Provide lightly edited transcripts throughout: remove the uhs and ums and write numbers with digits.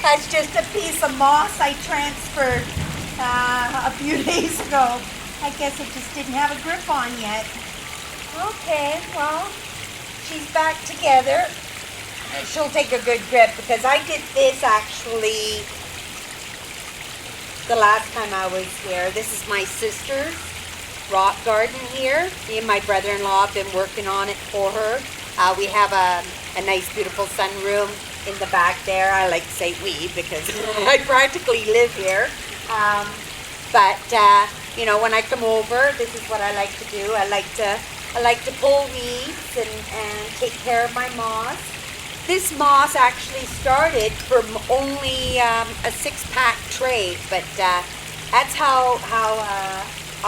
That's just a piece of moss I transferred a few days ago. I guess it just didn't have a grip on yet. Okay, well, she's back together. And she'll take a good grip because I did this actually the last time I was here. This is my sister's rock garden here. Me and my brother-in-law have been working on it for her. We have a nice, beautiful sunroom in the back there. I like to say we because I practically live here. You know, when I come over, this is what I like to do. I like to pull weeds and take care of my moss. This moss actually started from only a 6-pack tray, but that's how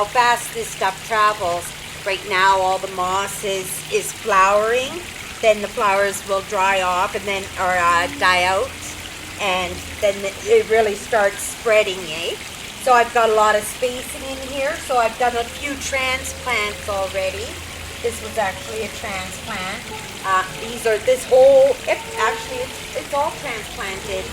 fast this stuff travels. Right now, all the moss is flowering. Then the flowers will dry off and then die out, and then it really starts spreading, eh? So I've got a lot of spacing in here. So I've done a few transplants already. This was actually a transplant. It's all transplanted.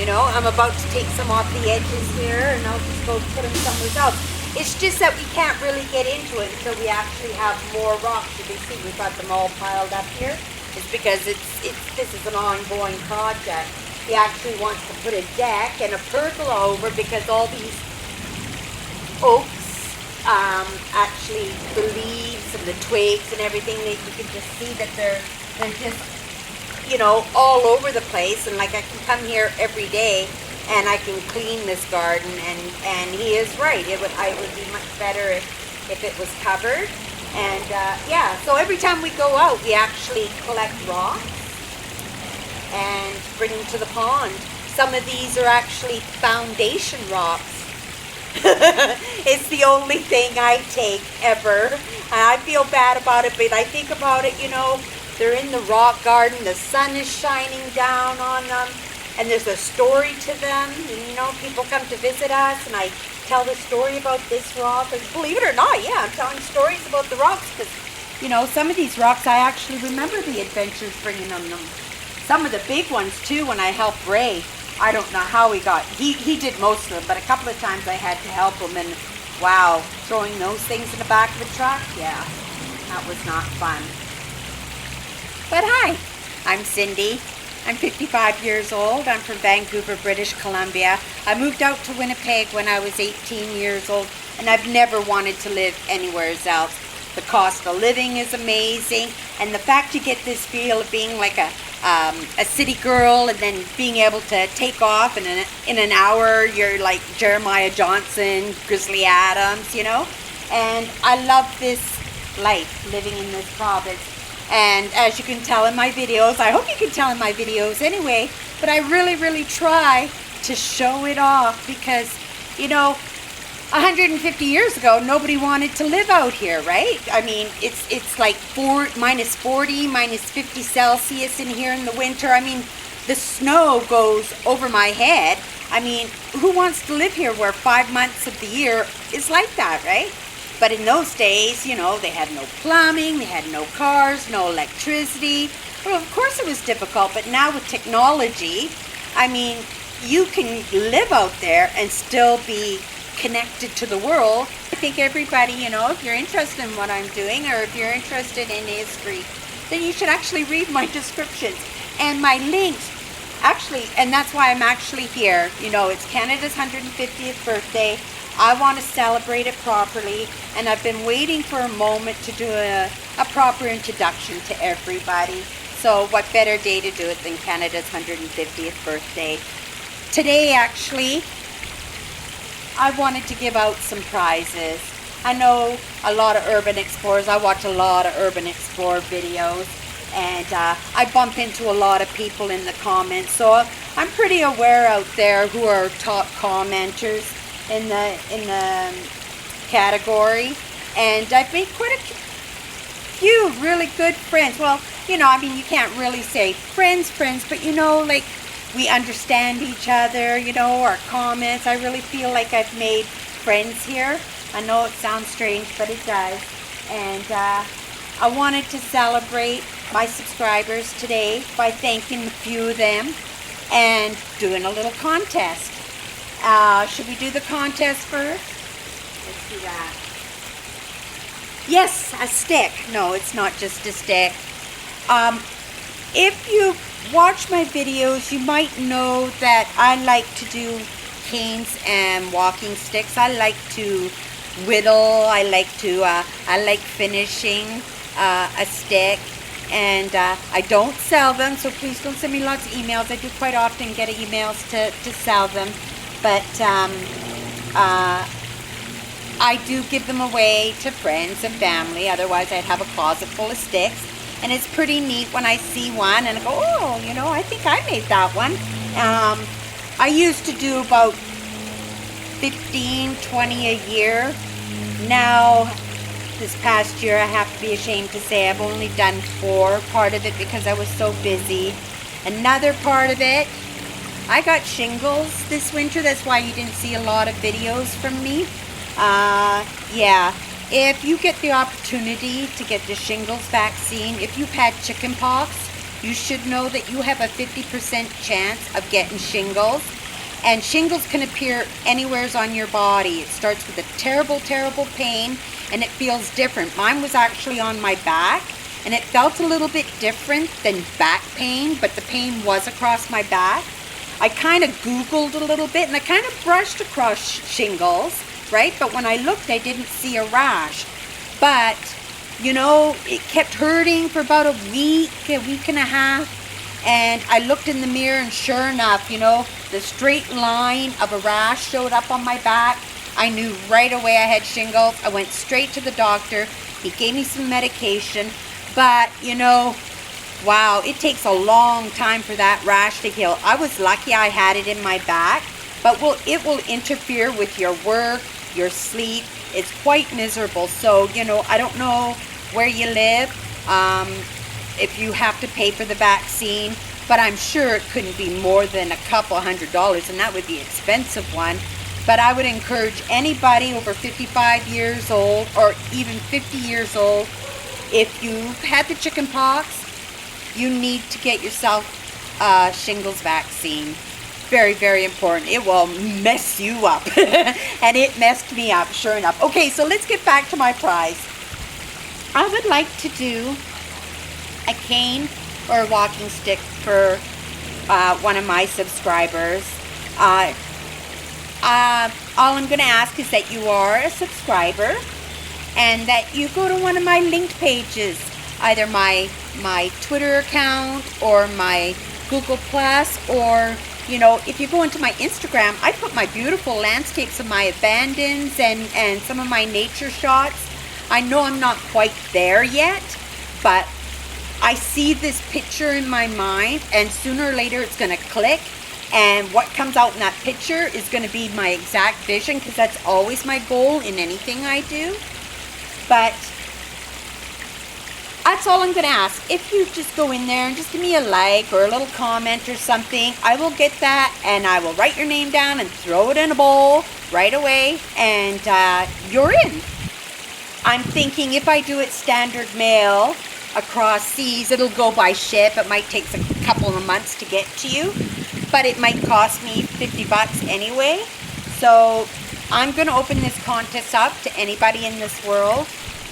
You know, I'm about to take some off the edges here and I'll just go put them somewhere else. It's just that we can't really get into it until we actually have more rocks. You can see we've got them all piled up here. It's because this is an ongoing project. He actually wants to put a deck and a pergola over because all these oaks, actually the leaves and the twigs and everything, that you can just see that they're just, you know, all over the place. And like I can come here every day and I can clean this garden, and he is right. It would be much better if it was covered. And yeah, so every time we go out, we actually collect rocks and bring them to the pond. Some of these are actually foundation rocks. It's the only thing I take ever. I feel bad about it, but I think about it, you know, they're in the rock garden, the sun is shining down on them, and there's a story to them. And, you know, people come to visit us, and I tell the story about this rock. And believe it or not, yeah, I'm telling stories about the rocks because, you know, some of these rocks, I actually remember the adventures bringing them. Some of the big ones, too, when I helped Ray. I don't know how he did most of them, but a couple of times I had to help him, and wow, throwing those things in the back of a truck, yeah, that was not fun. But hi, I'm Cindy. I'm 55 years old. I'm from Vancouver, British Columbia. I moved out to Winnipeg when I was 18 years old, and I've never wanted to live anywhere else. The cost of living is amazing, and the fact you get this feel of being like a city girl, and then being able to take off, and in an hour you're like Jeremiah Johnson, Grizzly Adams, you know. And I love this life, living in this province. And as you can tell in my videos, I hope you can tell in my videos anyway, but I really try to show it off because, you know, 150 years ago, nobody wanted to live out here, right? I mean, it's like minus 40, minus 50 Celsius in here in the winter. I mean, the snow goes over my head. I mean, who wants to live here where 5 months of the year is like that, right? But in those days, you know, they had no plumbing, they had no cars, no electricity. Well, of course it was difficult, but now with technology, I mean, you can live out there and still be connected to the world. I think everybody, you know, if you're interested in what I'm doing, or if you're interested in history, then you should actually read my descriptions and my links. Actually, and that's why I'm actually here. You know, it's Canada's 150th birthday. I want to celebrate it properly, and I've been waiting for a moment to do a proper introduction to everybody. So what better day to do it than Canada's 150th birthday? Today, actually, I wanted to give out some prizes. I know a lot of urban explorers. I watch a lot of urban explorer videos, and I bump into a lot of people in the comments. So I'm pretty aware out there who are top commenters in the category, and I've made quite a few really good friends. Well, you know, I mean, you can't really say friends, but you know, like, we understand each other, you know, our comments. I really feel like I've made friends here. I know it sounds strange, but it does. And I wanted to celebrate my subscribers today by thanking a few of them. and doing a little contest. Should we do the contest first? Let's do that. Yes, a stick. No, it's not just a stick. If you watch my videos, you might know that I like to do canes and walking sticks. I like to whittle. I like finishing a stick. And I don't sell them, so please don't send me lots of emails. I do quite often get emails to sell them. But I do give them away to friends and family. Otherwise, I'd have a closet full of sticks. And it's pretty neat when I see one and I go, oh, you know, I think I made that one. I used to do about 15, 20 a year. Now, this past year, I have to be ashamed to say I've only done 4. Part of it because I was so busy. Another part of it, I got shingles this winter. That's why you didn't see a lot of videos from me. Yeah, if you get the opportunity to get the shingles vaccine, if you've had chicken pox, you should know that you have a 50% chance of getting shingles. And shingles can appear anywhere on your body. It starts with a terrible, terrible pain, and it feels different. Mine was actually on my back, and it felt a little bit different than back pain, but the pain was across my back. I kind of Googled a little bit, and I kind of brushed across shingles, right? But when I looked, I didn't see a rash. But, you know, it kept hurting for about a week and a half. And I looked in the mirror, and sure enough, you know, the straight line of a rash showed up on my back. I knew right away I had shingles. I went straight to the doctor. He gave me some medication. But, you know, wow, it takes a long time for that rash to heal. I was lucky I had it in my back. But it will interfere with your work, your sleep. It's quite miserable. So, you know, I don't know where you live, if you have to pay for the vaccine, but I'm sure it couldn't be more than a couple $100, and that would be an expensive one. But I would encourage anybody over 55 years old or even 50 years old, if you've had the chicken pox, you need to get yourself a shingles vaccine. Very, very important. It will mess you up. And it messed me up, sure enough. Okay, so let's get back to my prize. I would like to do a cane or a walking stick for one of my subscribers. All I'm going to ask is that you are a subscriber and that you go to one of my linked pages, either my Twitter account or my Google Plus, or, you know, if you go into my Instagram, I put my beautiful landscapes of my abandons and some of my nature shots. I know I'm not quite there yet, but I see this picture in my mind, and sooner or later it's going to click, and what comes out in that picture is going to be my exact vision, because that's always my goal in anything I do. But that's all I'm going to ask. If you just go in there and just give me a like or a little comment or something, I will get that, and I will write your name down and throw it in a bowl right away, and you're in. I'm thinking if I do it standard mail across seas, it'll go by ship. It might take a couple of months to get to you, but it might cost me $50 anyway. So I'm going to open this contest up to anybody in this world,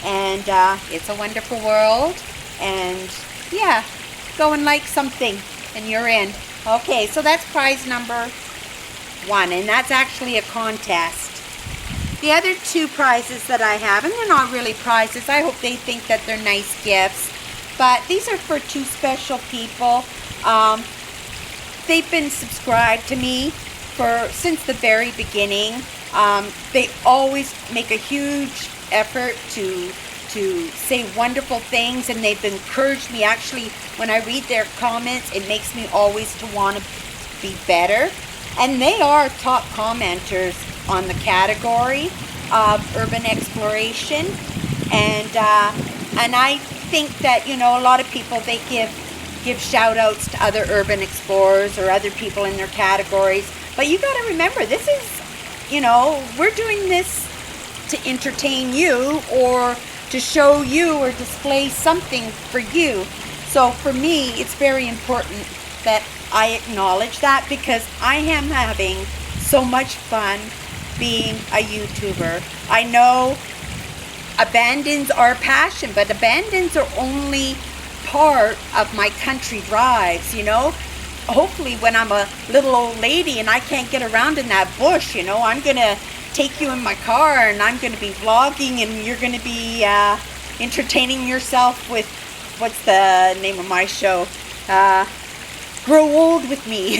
and it's a wonderful world, and yeah, go and like something and you're in. Okay, so that's prize number 1, and that's actually a contest. The other 2 prizes that I have, and they're not really prizes, I hope they think that they're nice gifts, but these are for 2 special people. They've been subscribed to me since the very beginning. They always make a huge effort to say wonderful things, and they've encouraged me. Actually, when I read their comments, it makes me always to want to be better. And they are top commenters on the category of urban exploration, and I think that, you know, a lot of people, they give shout outs to other urban explorers or other people in their categories, but you got to remember, this is, you know, we're doing this to entertain you or to show you or display something for you. So for me, it's very important that I acknowledge that because I am having so much fun being a YouTuber. I know abandons are passion, but abandons are only part of my country drives, you know. Hopefully when I'm a little old lady and I can't get around in that bush, you know, I'm gonna take you in my car and I'm gonna be vlogging and you're gonna be entertaining yourself with, what's the name of my show? Grow Old With Me.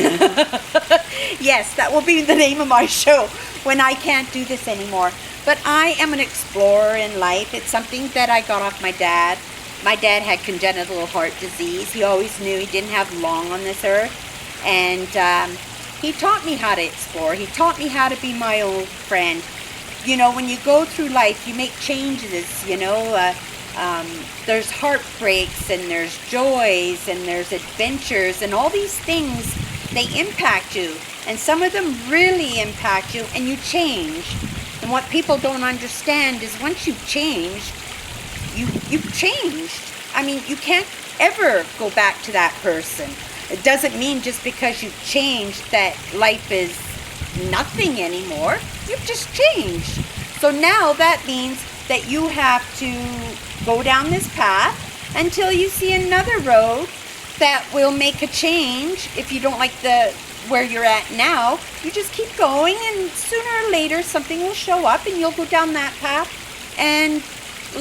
Yes, that will be the name of my show when I can't do this anymore. But I am an explorer in life. It's something that I got off my dad. My dad had congenital heart disease. He always knew he didn't have long on this earth. And he taught me how to explore. He taught me how to be my old friend. You know, when you go through life, you make changes, you know. There's heartbreaks and there's joys and there's adventures and all these things, they impact you. And some of them really impact you and you change. And what people don't understand is once you've changed, you've changed. I mean, you can't ever go back to that person. It doesn't mean just because you've changed that life is nothing anymore. You've just changed. So now that means that you have to go down this path until you see another road that will make a change. If you don't like where you're at now, you just keep going and sooner or later something will show up and you'll go down that path and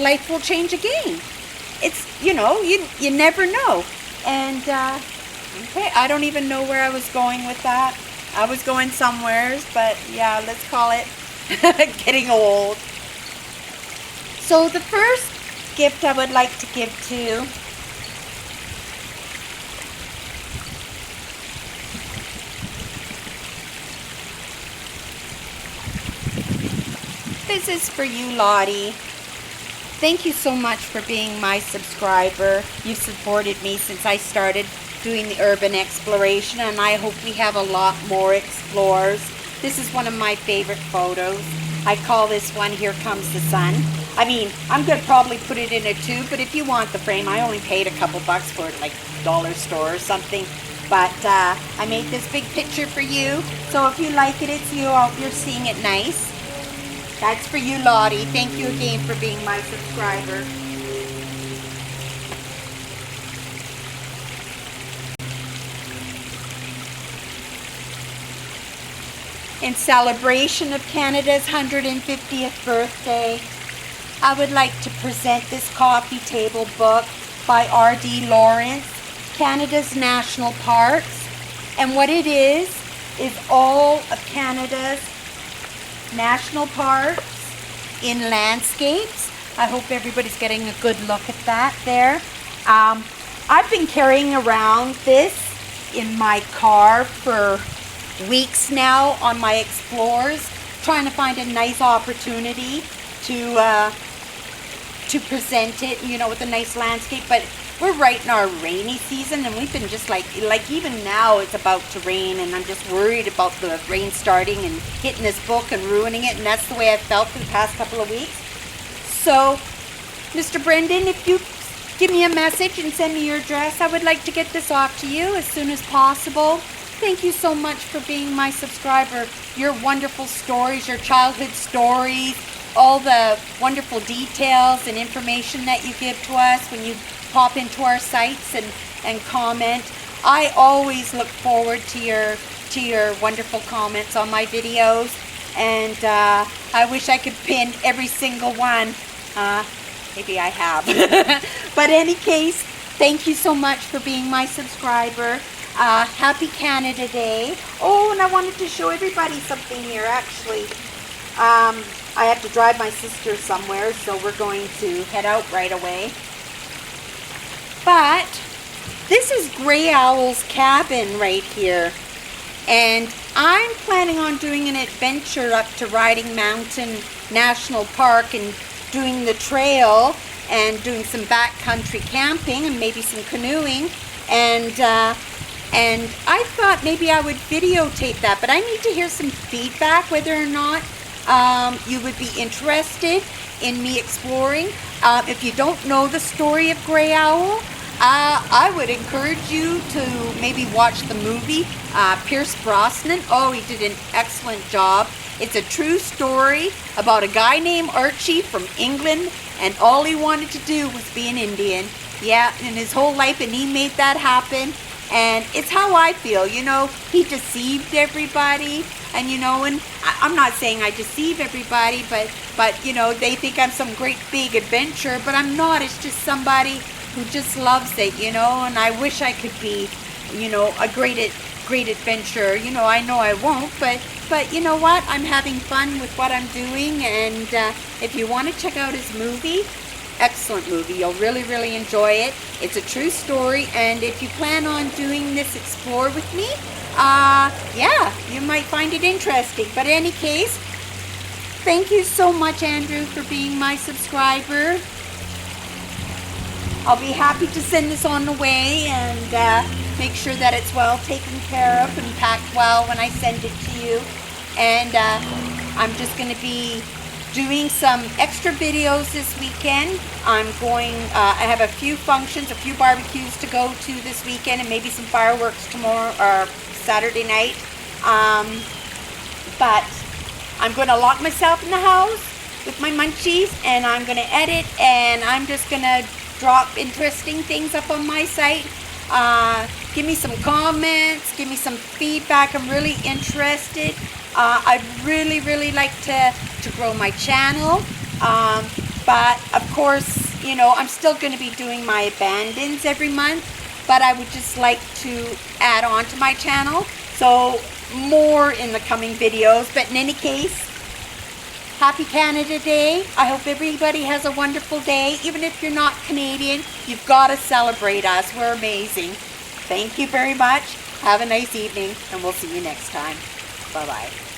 life will change again. It's, you know, you never know. And okay, I don't even know where I was going with that. I was going somewheres, but yeah, let's call it getting old. So the first gift I would like to give to this is for you, Lottie. Thank you so much for being my subscriber. You've supported me since I started doing the urban exploration, and I hope we have a lot more explorers. This is one of my favorite photos. I call this one Here Comes the Sun. I mean, I'm going to probably put it in a tube, but if you want the frame, I only paid a couple bucks for it, like dollar store or something. But I made this big picture for you, so if you like it, it's you. I hope you're seeing it nice. That's for you, Lottie. Thank you again for being my subscriber. In celebration of Canada's 150th birthday, I would like to present this coffee table book by R.D. Lawrence, Canada's National Parks. And what it is all of Canada's national parks in landscapes. I hope everybody's getting a good look at that there. I've been carrying around this in my car for weeks now on my explores, trying to find a nice opportunity to present it, you know, with a nice landscape. But we're right in our rainy season, and we've been just like even now it's about to rain, and I'm just worried about the rain starting and hitting this book and ruining it, and that's the way I've felt for the past couple of weeks. So, Mr. Brendan, if you give me a message and send me your address, I would like to get this off to you as soon as possible. Thank you so much for being my subscriber. Your wonderful stories, your childhood stories, all the wonderful details and information that you give to us when you pop into our sites and comment. I always look forward to your wonderful comments on my videos, and I wish I could pin every single one. Maybe I have. But in any case, thank you so much for being my subscriber. Happy Canada Day. Oh, and I wanted to show everybody something here, actually. I have to drive my sister somewhere, so we're going to head out right away. But this is Gray Owl's cabin right here. And I'm planning on doing an adventure up to Riding Mountain National Park and doing the trail and doing some backcountry camping and maybe some canoeing. And I thought maybe I would videotape that, but I need to hear some feedback whether or not you would be interested in me exploring. If you don't know the story of Gray Owl, I would encourage you to maybe watch the movie Pierce Brosnan. Oh, he did an excellent job. It's a true story about a guy named Archie from England, and all he wanted to do was be an Indian. Yeah, in his whole life, and he made that happen. And it's how I feel, you know. He deceived everybody, and you know, and I'm not saying I deceive everybody, but you know, they think I'm some great big adventurer, but I'm not. It's just somebody who just loves it, you know. And I wish I could be, you know, a great adventurer. You know I won't, but you know what? I'm having fun with what I'm doing, and if you want to check out his movie, excellent movie. You'll really enjoy it. It's a true story, and if you plan on doing this explore with me, yeah, you might find it interesting. But in any case, thank you so much, Andrew, for being my subscriber. I'll be happy to send this on the way and make sure that it's well taken care of and packed well when I send it to you. And I'm just going to be doing some extra videos this weekend. I have a few functions, a few barbecues to go to this weekend, and maybe some fireworks tomorrow or Saturday night. But I'm going to lock myself in the house with my munchies, and I'm going to edit, and I'm just going to drop interesting things up on my site. Give me some comments, give me some feedback. I'm really interested. I'd really like to grow my channel, but of course, you know, I'm still going to be doing my abandons every month, but I would just like to add on to my channel, so more in the coming videos. But in any case, happy Canada Day. I hope everybody has a wonderful day. Even if you're not Canadian, you've got to celebrate us. We're amazing. Thank you very much. Have a nice evening, and we'll see you next time. Bye-bye.